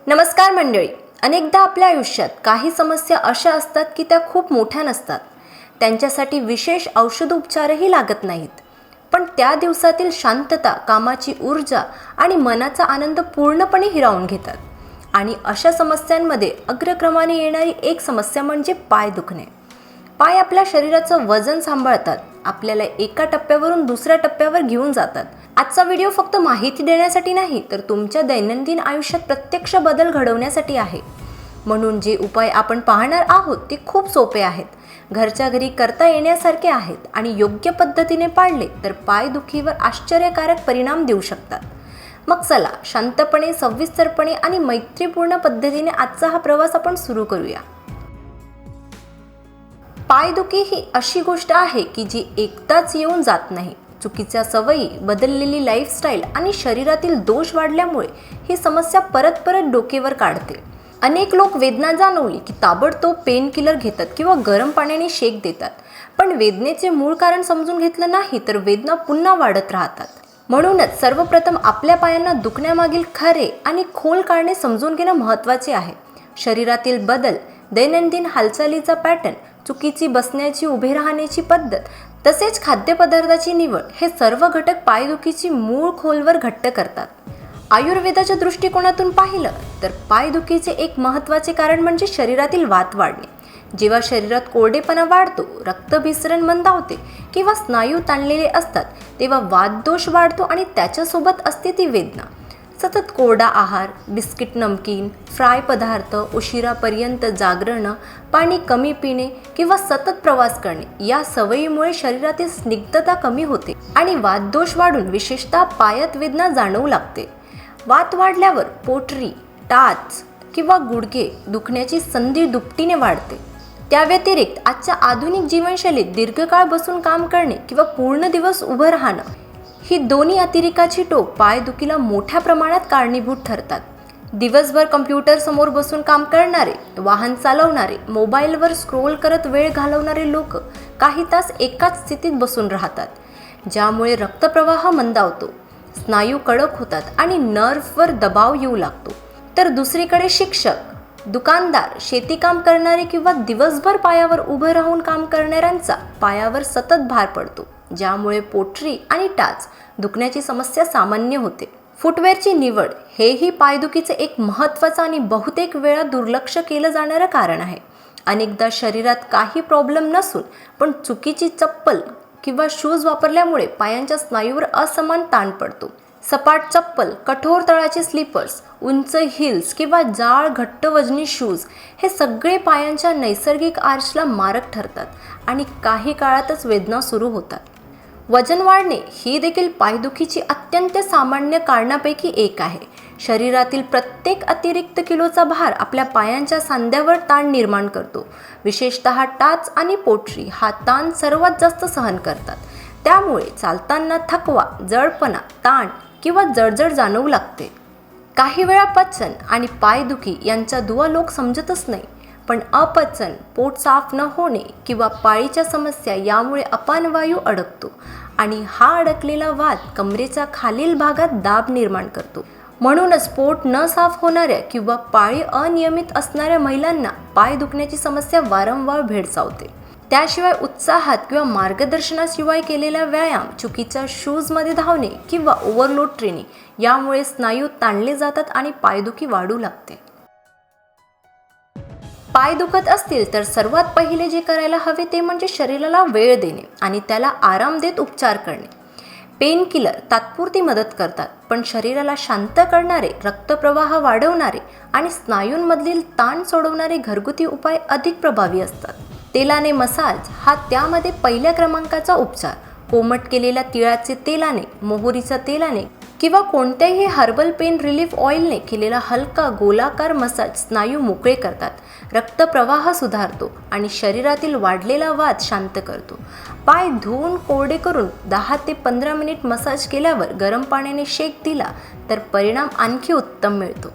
नमस्कार मंडळी. अनेकदा आपल्या आयुष्यात काही समस्या अशा असतात की त्या खूप मोठ्या नसतात. त्यांच्यासाठी विशेष औषधोपचारही लागत नाहीत. पण त्या दिवसातील शांतता, कामाची ऊर्जा आणि मनाचा आनंद पूर्णपणे हिरावून घेतात. आणि अशा समस्यांमध्ये अग्रक्रमाने येणारी एक समस्या म्हणजे पाय दुखणे. पाय आपल्या शरीराचं वजन सांभाळतात, आपल्याला एका टप्प्यावरून दुसऱ्या टप्प्यावर घेऊन जातात. आजचा व्हिडिओ फक्त माहिती देण्यासाठी नाही, तर तुमच्या दैनंदिन आयुष्यात प्रत्यक्ष बदल घडवण्यासाठी आहे. म्हणून जे उपाय आपण पाहणार आहोत ते खूप सोपे आहेत, घरच्या घरी करता येण्यासारखे आहेत आणि योग्य पद्धतीने पाळले तर पायदुखीवर आश्चर्यकारक परिणाम देऊ शकतात. मग चला शांतपणे, सविस्तरपणे आणि मैत्रीपूर्ण पद्धतीने आजचा हा प्रवास आपण सुरू करूया. पायदुखी ही अशी गोष्ट आहे की जी एकदाच येऊन जात नाही. चुकीच्या सवयी, बदललेली लाईफस्टाईल आणि शरीरातील दोष वाढल्यामुळे ही समस्या परत परत डोकेवर काढते. अनेक लोक वेदना जाणवली की ताबडतोब पेन किलर घेतात किंवा गरम पाण्याने शेक देतात. पण वेदनेचे मूळ कारण समजून घेतलं नाही तर वेदना पुन्हा वाढत राहतात. म्हणूनच सर्वप्रथम आपल्या पायांना दुखण्यामागील खरे आणि खोल कारणे समजून घेणं महत्त्वाचे आहे. शरीरातील बदल, दैनंदिन हालचालीचा पॅटर्न, चुकीची बसण्याची, उभे राहण्याची पद्धत, तसेच खाद्यपदार्थाची निवड हे सर्व घटक पायदुखीची मूळ खोलवर घट्ट करतात. आयुर्वेदाच्या दृष्टिकोनातून पाहिलं तर पायदुखीचे एक महत्त्वाचे कारण म्हणजे शरीरातील वात वाढणे. जेव्हा शरीरात कोरडेपणा वाढतो, रक्तभिसरण मंदावते किंवा स्नायू ताणलेले असतात तेव्हा वातदोष वाढतो आणि त्याच्यासोबत असते ती वेदना. सतत कोरडा आहार, बिस्किट, नमकीन, फ्राय पदार्थ, उशिरापर्यंत जागरणं, पाणी कमी पिणे किंवा सतत प्रवास करणे या सवयीमुळे शरीरातील स्निग्धता कमी होते आणि वातदोष वाढून विशेषतः पायात वेदना जाणवू लागते. वात वाढल्यावर पोटरी, टाच किंवा गुडघे दुखण्याची संधी दुपटीने वाढते. त्या व्यतिरिक्त आजच्या आधुनिक जीवनशैलीत दीर्घकाळ बसून काम करणे किंवा पूर्ण दिवस उभं राहणं ही दोन्ही अतिरेकाची टोक पायदुखीला मोठ्या प्रमाणात कारणीभूत ठरतात. दिवसभर कम्प्युटर समोर बसून काम करणारे, वाहन चालवणारे, मोबाईलवर स्क्रोल करत वेळ घालवणारे लोक काही तास एकाच स्थितीत बसून राहतात, ज्यामुळे रक्तप्रवाह मंदावतो, स्नायू कडक होतात आणि नर्व्हवर दबाव येऊ लागतो. तर दुसरीकडे शिक्षक, दुकानदार, शेतीकाम करणारे किंवा दिवसभर पायावर उभं राहून काम करणाऱ्यांचा पायावर सतत भार पडतो, ज्यामुळे पोटरी आणि टाच दुखण्याची समस्या सामान्य होते. फुटवेअरची निवड हेही पायदुखीचे एक महत्त्वाचं आणि बहुतेक वेळा दुर्लक्ष केलं जाणारं कारण आहे. अनेकदा शरीरात काही प्रॉब्लेम नसून पण चुकीची चप्पल किंवा शूज वापरल्यामुळे पायांच्या स्नायूवर असमान ताण पडतो. सपाट चप्पल, कठोर तळाचे स्लीपर्स, उंच हिल्स किंवा जाड घट्ट वजनी शूज हे सगळे पायांच्या नैसर्गिक आर्चला मारक ठरतात आणि काही काळातच वेदना सुरू होतात. वजन वाढणे ही देखील पायदुखीची अत्यंत सामान्य कारणापैकी एक आहे. शरीरातील प्रत्येक अतिरिक्त किलोचा भार आपल्या पायांच्या सांध्यावर ताण निर्माण करतो. विशेषतः टाच आणि पोटरी हा ताण सर्वात जास्त सहन करतात. त्यामुळे चालताना थकवा, जडपणा, ताण किंवा जळजळ जाणवू लागते. काही वेळा पचन आणि पायदुखी यांचा दुवा लोक समजतच नाही, पण अपचन, पोट साफ न होणे किंवा पाळीच्या समस्या यामुळे अपानवायू अडकतो आणि हा अडकलेला वात कमरेच्या खालील भागात दाब निर्माण करतो. म्हणूनच पोट न साफ होणाऱ्या किंवा पाळी अनियमित असणाऱ्या महिलांना पाय दुखण्याची समस्या वारंवार भेडसावते. त्याशिवाय उत्साहात किंवा मार्गदर्शनाशिवाय केलेला व्यायाम, चुकीच्या शूजमध्ये धावणे किंवा ओव्हरलोड ट्रेनिंग यामुळे स्नायू ताणले जातात आणि पायदुखी वाढू लागते. पाय दुखत असतील तर सर्वात पहिले जे करायला हवे ते म्हणजे शरीराला वेळ देणे आणि त्याला आराम देत उपचार करणे. पेन किलर तात्पुरती मदत करतात, पण शरीराला शांत करणारे, रक्तप्रवाह वाढवणारे आणि स्नायूंमधील ताण सोडवणारे घरगुती उपाय अधिक प्रभावी असतात. तेलाने मसाज हा त्यामध्ये पहिल्या क्रमांकाचा उपचार. कोमट केलेल्या तिळाचे तेलाने, मोहरीच्या तेलाने किंवा कोणत्याही हर्बल पेन रिलीफ ऑइलने केलेला हलका गोलाकार मसाज स्नायू मोकळे करतात, रक्तप्रवाह सुधारतो आणि शरीरातील वाढलेला वात शांत करतो. पाय धुवून कोरडे करून 10 ते 15 मिनिट मसाज केल्यावर गरम पाण्याने शेक दिला तर परिणाम आणखी उत्तम मिळतो.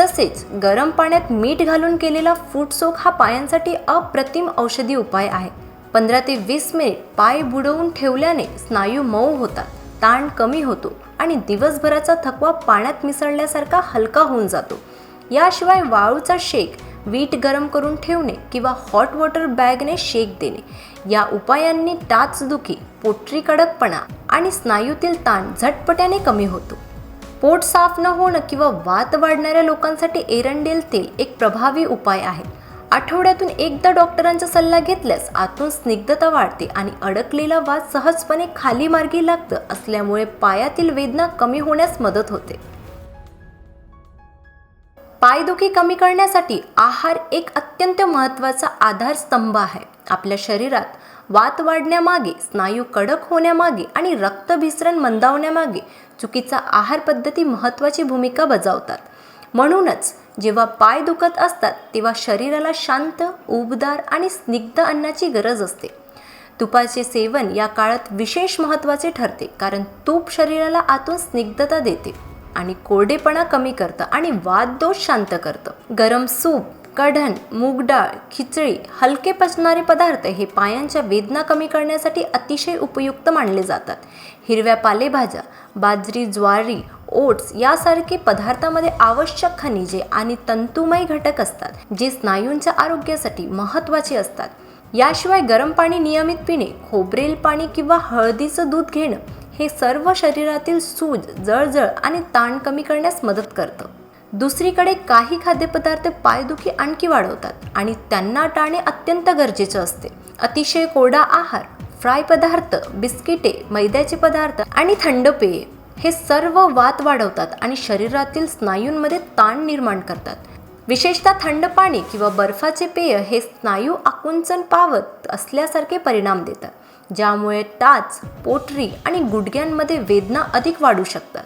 तसेच गरम पाण्यात मीठ घालून केलेला फूट सोक हा पायांसाठी अप्रतिम औषधी उपाय आहे. 15 ते 20 मिनिट पाय बुडवून ठेवल्याने स्नायू मऊ होतात, ताण कमी होतो आणि दिवसभराचा थकवा पाण्यात मिसळल्यासारखा हलका होऊन जातो. याशिवाय वाळूचा शेक, वीट गरम करून ठेवणे किंवा हॉट वॉटर बॅगने शेक देणे या उपायांनी टाचदुखी, पोटरी कडकपणा आणि स्नायूतील ताण झटपट्याने कमी होतो. पोट साफ न होणं किंवा वात वाढणाऱ्या लोकांसाठी एरंडेल तेल एक प्रभावी उपाय आहे. आठवड्यातून एकदा डॉक्टरांचा सल्ला घेतल्यास आतून स्निग्धता वाढते आणि अडकलेला वात सहजपणे खाली मार्गी लागतं असल्यामुळे पायातील वेदना कमी होण्यास मदत होते. पायदुखी कमी करण्यासाठी आहार एक अत्यंत महत्त्वाचा आधारस्तंभ आहे. आपल्या शरीरात वात वाढण्यामागे, स्नायू कडक होण्यामागे आणि रक्तभिसरण मंदावण्यामागे चुकीचा आहार पद्धती महत्त्वाची भूमिका बजावतात. म्हणूनच जेव्हा पाय दुखत असतात तेव्हा शरीराला शांत, उबदार आणि स्निग्ध अन्नाची गरज असते. तुपाचे सेवन या काळात विशेष महत्त्वाचे ठरते, कारण तूप शरीराला आतून स्निग्धता देते आणि कोरडेपणा कमी करतं आणि वातदोष शांत करतं. गरम सूप, कढण, मूग डाळ, खिचडी, हलके पचणारे पदार्थ हे पायांच्या वेदना कमी करण्यासाठी अतिशय उपयुक्त मानले जातात. हिरव्या पालेभाज्या, बाजरी, ज्वारी, ओट्स यासारखे पदार्थामध्ये आवश्यक खनिजे आणि तंतुमय घटक असतात, जे स्नायूंच्या आरोग्यासाठी महत्त्वाचे असतात. याशिवाय गरम पाणी नियमित पिणे, खोबरेल पाणी किंवा हळदीचं दूध घेणं हे सर्व शरीरातील सूज, जळजळ आणि ताण कमी करण्यास मदत करतं. दुसरीकडे काही खाद्यपदार्थ पायदुखी आणखी वाढवतात आणि त्यांना टाळणे अत्यंत गरजेचे असते. अतिशय कोरडा आहार, फ्राय पदार्थ, बिस्किटे, मैद्याचे पदार्थ आणि थंड पेये हे सर्व वात वाढवतात आणि शरीरातील स्नायूंमध्ये ताण निर्माण करतात. विशेषतः थंड पाणी किंवा बर्फाचे पेय हे स्नायू आकुंचन पावत असल्यासारखे परिणाम देतात, ज्यामुळे टाच, पोटरी आणि गुडघ्यांमध्ये वेदना अधिक वाढू शकतात.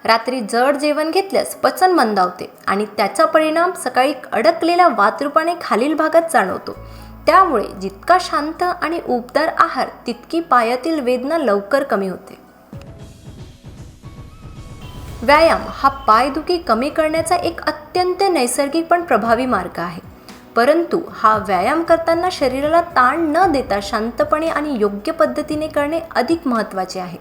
रात्री जड जेवण घेतल्यास पचन मंदावते आणि त्याचा परिणाम सकाळी अडकलेल्या वातरूपाने खालील भागात जाणवतो. त्यामुळे जितका शांत आणि उबदार आहार तितकी पायातील वेदना लवकर कमी होते. व्यायाम हा पायदुखी कमी करण्याचा एक अत्यंत नैसर्गिक पण प्रभावी मार्ग आहे. परंतु हा व्यायाम करताना शरीराला ताण न देता शांतपणे आणि योग्य पद्धतीने करणे अधिक महत्त्वाचे आहे.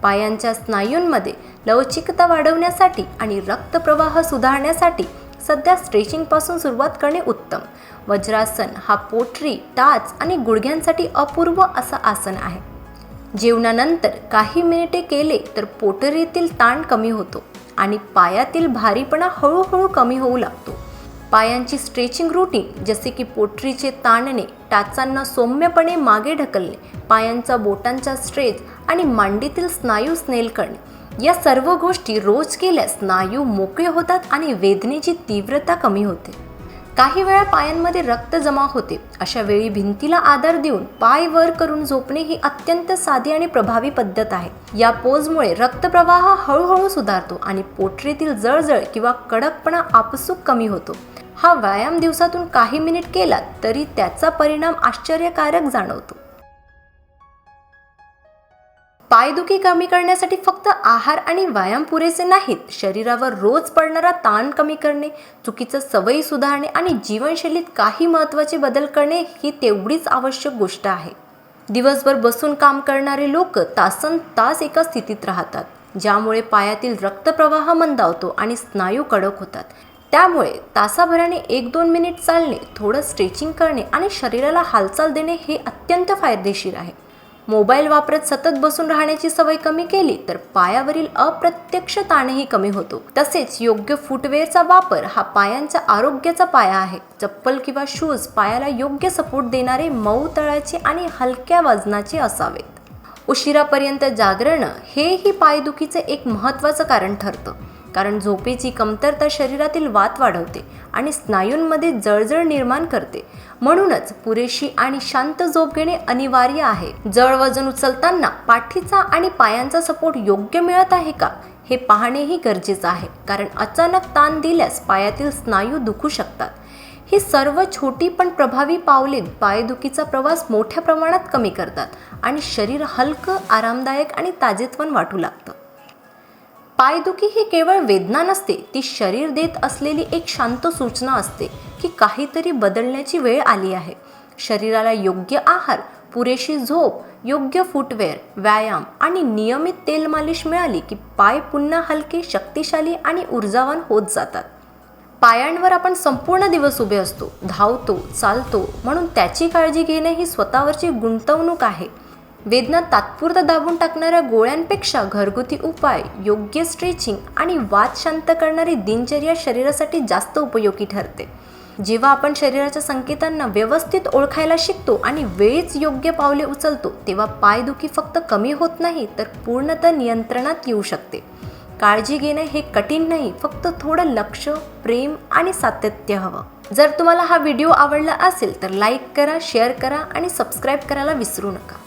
पायांच्या स्नायूंमध्ये लवचिकता वाढवण्यासाठी आणि रक्तप्रवाह सुधारण्यासाठी सध्या स्ट्रेचिंगपासून सुरुवात करणे उत्तम. वज्रासन हा पोटरी, टाच आणि गुडघ्यांसाठी अपूर्व असा आसन आहे. जेवणानंतर काही मिनिटे केले तर पोटरीतील ताण कमी होतो आणि पायातील भारीपणा हळूहळू कमी होऊ लागतो. पायांची स्ट्रेचिंग रूटीन जसे की पोटरीचे ताणणे, टाचांना सौम्यपणे मागे ढकलणे, पायांच्या बोटांचा स्ट्रेच आणि मांडीतील स्नायू स्नेल करणे या सर्व गोष्टी रोज केल्यास स्नायू मोकळे होतात आणि वेदनेची तीव्रता कमी होते. काही वेळा पायांमध्ये रक्त जमा होते. अशा वेळी भिंतीला आधार देऊन पाय वर करून झोपणे ही अत्यंत साधी आणि प्रभावी पद्धत आहे. या पोजमुळे रक्तप्रवाह हळूहळू सुधारतो आणि पोटरीतील जळजळ किंवा कडकपणा आपसूक कमी होतो. हा व्यायाम दिवसातून काही मिनिट केला तरी त्याचा परिणाम आश्चर्यकारक जाणवतो. पायदुखी कमी करण्यासाठी फक्त आहार आणि व्यायाम पुरेसे नाहीत. शरीरावर रोज पडणारा ताण कमी करणे, चुकीच्या सवयी सुधारणे आणि जीवनशैलीत काही महत्त्वाचे बदल करणे ही तेवढीच आवश्यक गोष्ट आहे. दिवसभर बसून काम करणारे लोक तासनतास एका स्थितीत राहतात, ज्यामुळे पायातील रक्तप्रवाह मंदावतो आणि स्नायू कडक होतात. त्यामुळे तासाभराने 1-2 मिनिट चालणे, थोडं स्ट्रेचिंग करणे आणि शरीराला हालचाल देणे हे अत्यंत फायदेशीर आहे. मोबाईल वापरत सतत बसून राहण्याची सवय कमी केली तर पायावरील अप्रत्यक्ष ताणही कमी होतो. तसेच योग्य फुटवेअरचा वापर हा पायांच्या आरोग्याचा पाया आहे. चप्पल किंवा शूज पायाला योग्य सपोर्ट देणारे, मऊ तळाचे आणि हलक्या वजनाचे असावेत. उशिरापर्यंत जागरणं हेही पायदुखीचे एक महत्त्वाचं कारण ठरतं, कारण झोपेची कमतरता शरीरातील वात वाढवते आणि स्नायूंमध्ये जळजळ निर्माण करते. म्हणूनच पुरेशी आणि शांत झोप घेणे अनिवार्य आहे. जड वजन उचलताना पाठीचा आणि पायांचा सपोर्ट योग्य मिळत आहे का हे पाहणेही गरजेचं आहे, कारण अचानक ताण दिल्यास पायातील स्नायू दुखू शकतात. ही सर्व छोटी पण प्रभावी पावले पायदुखीचा प्रवास मोठ्या प्रमाणात कमी करतात आणि शरीर हलकं, आरामदायक आणि ताजेतवान वाटू लागतं. पायदुखी ही केवळ वेदना नसते, ती शरीर देत असलेली एक शांत सूचना असते की काहीतरी बदलण्याची वेळ आली आहे. शरीराला योग्य आहार, पुरेशी झोप, योग्य फुटवेअर, व्यायाम आणि नियमित तेल मालिश मिळाली की पाय पुन्हा हलके, शक्तिशाली आणि ऊर्जावान होत जातात. पायांवर आपण संपूर्ण दिवस उभे असतो, धावतो, चालतो, म्हणून त्याची काळजी घेणे ही स्वतःवरची गुंतवणूक आहे. वेदना तात्पुरतं दाबून टाकणाऱ्या गोळ्यांपेक्षा घरगुती उपाय, योग्य स्ट्रेचिंग आणि वात शांत करणारी दिनचर्या शरीरासाठी जास्त उपयोगी ठरते. जेव्हा आपण शरीराच्या संकेतांना व्यवस्थित ओळखायला शिकतो आणि वेळीच योग्य पावले उचलतो, तेव्हा पायदुखी फक्त कमी होत नाही तर पूर्णतः नियंत्रणात येऊ शकते. काळजी घेणे हे कठीण नाही, फक्त थोडं लक्ष, प्रेम आणि सातत्य हवं. जर तुम्हाला हा व्हिडिओ आवडला असेल तर लाईक करा, शेअर करा आणि सबस्क्राईब करायला विसरू नका.